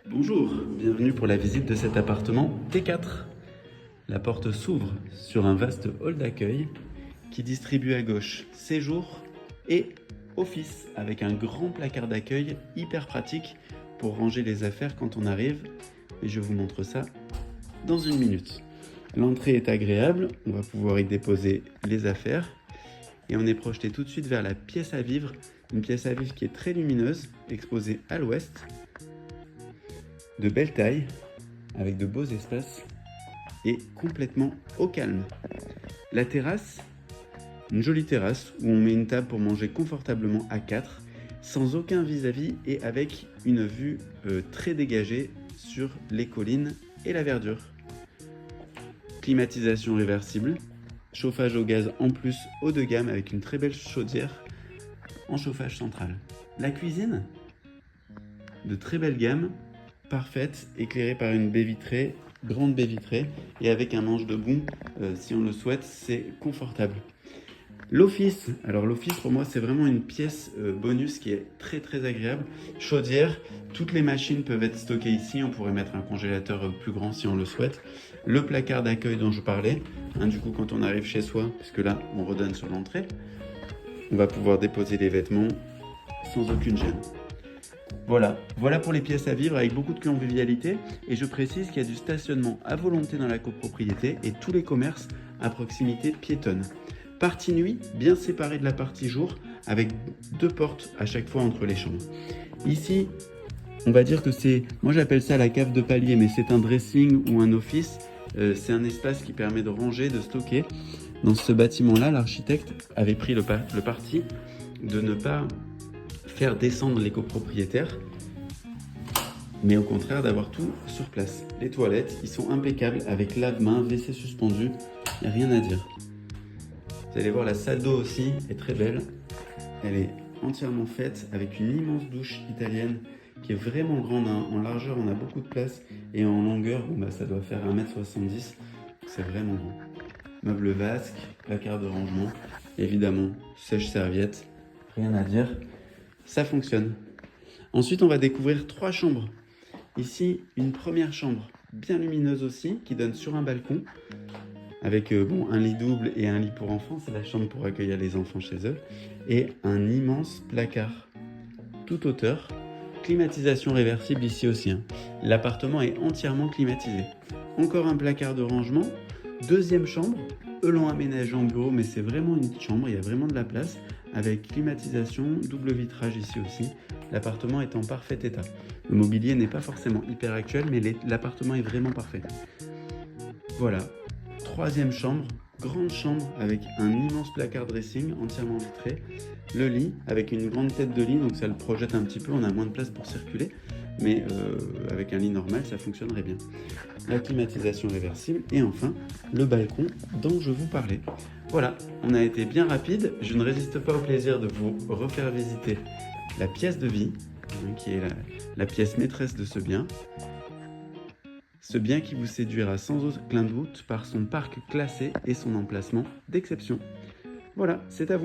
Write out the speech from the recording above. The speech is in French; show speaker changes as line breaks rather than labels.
Bonjour, bienvenue pour la visite de cet appartement T4. La porte s'ouvre sur un vaste hall d'accueil qui distribue à gauche séjour et office avec un grand placard d'accueil hyper pratique pour ranger les affaires quand on arrive. Et je vous montre ça dans une minute. L'entrée est agréable, on va pouvoir y déposer les affaires et on est projeté tout de suite vers la pièce à vivre, une pièce à vivre qui est très lumineuse, exposée à l'ouest, de belle taille, avec de beaux espaces et complètement au calme. La terrasse, une jolie terrasse où on met une table pour manger confortablement à 4, sans aucun vis-à-vis et avec une vue très dégagée sur les collines et la verdure. Climatisation réversible, chauffage au gaz en plus haut de gamme avec une très belle chaudière en chauffage central. La cuisine, de très belle gamme, parfaite, éclairée par une baie vitrée, grande baie vitrée et avec un manche debout si on le souhaite, c'est confortable. L'office, alors l'office pour moi c'est vraiment une pièce bonus qui est très agréable. Chaudière, toutes les machines peuvent être stockées ici, on pourrait mettre un congélateur plus grand si on le souhaite. Le placard d'accueil dont je parlais, du coup quand on arrive chez soi, puisque là on redonne sur l'entrée, on va pouvoir déposer les vêtements sans aucune gêne. Voilà pour les pièces à vivre avec beaucoup de convivialité et je précise qu'il y a du stationnement à volonté dans la copropriété et tous les commerces à proximité piétonne. Partie nuit bien séparée de la partie jour avec 2 portes à chaque fois entre les chambres. Ici, on va dire que moi j'appelle ça la cave de palier, mais c'est un dressing ou un office. C'est un espace qui permet de ranger, de stocker. Dans ce bâtiment-là, l'architecte avait pris le parti de ne pas faire descendre les copropriétaires, mais au contraire d'avoir tout sur place. Les toilettes, ils sont impeccables avec lave-main, WC suspendu, il n'y a rien à dire. Vous allez voir, la salle d'eau aussi est très belle. Elle est entièrement faite avec une immense douche italienne qui est vraiment grande. En largeur, on a beaucoup de place et en longueur, ça doit faire 1m70. C'est vraiment grand. Meuble vasque, placard de rangement, évidemment, sèche-serviette, rien à dire. Ça fonctionne. Ensuite, on va découvrir 3 chambres. Ici, une première chambre bien lumineuse aussi, qui donne sur un balcon, avec un lit double et un lit pour enfants. C'est la chambre pour accueillir les enfants chez eux. Et un immense placard, toute hauteur. Climatisation réversible ici aussi. L'appartement est entièrement climatisé. Encore un placard de rangement. Deuxième chambre, eux l'ont aménagé en bureau, mais c'est vraiment une chambre, il y a vraiment de la place, avec climatisation, double vitrage ici aussi. L'appartement est en parfait état. Le mobilier n'est pas forcément hyper actuel, mais l'appartement est vraiment parfait. Voilà, troisième chambre, grande chambre avec un immense placard dressing entièrement vitré. Le lit avec une grande tête de lit, donc ça le projette un petit peu, on a moins de place pour circuler. Mais avec un lit normal, ça fonctionnerait bien. La climatisation réversible et enfin le balcon dont je vous parlais. Voilà, on a été bien rapide. Je ne résiste pas au plaisir de vous refaire visiter la pièce de vie, qui est la pièce maîtresse de ce bien. Ce bien qui vous séduira sans aucun doute par son parc classé et son emplacement d'exception. Voilà, c'est à vous.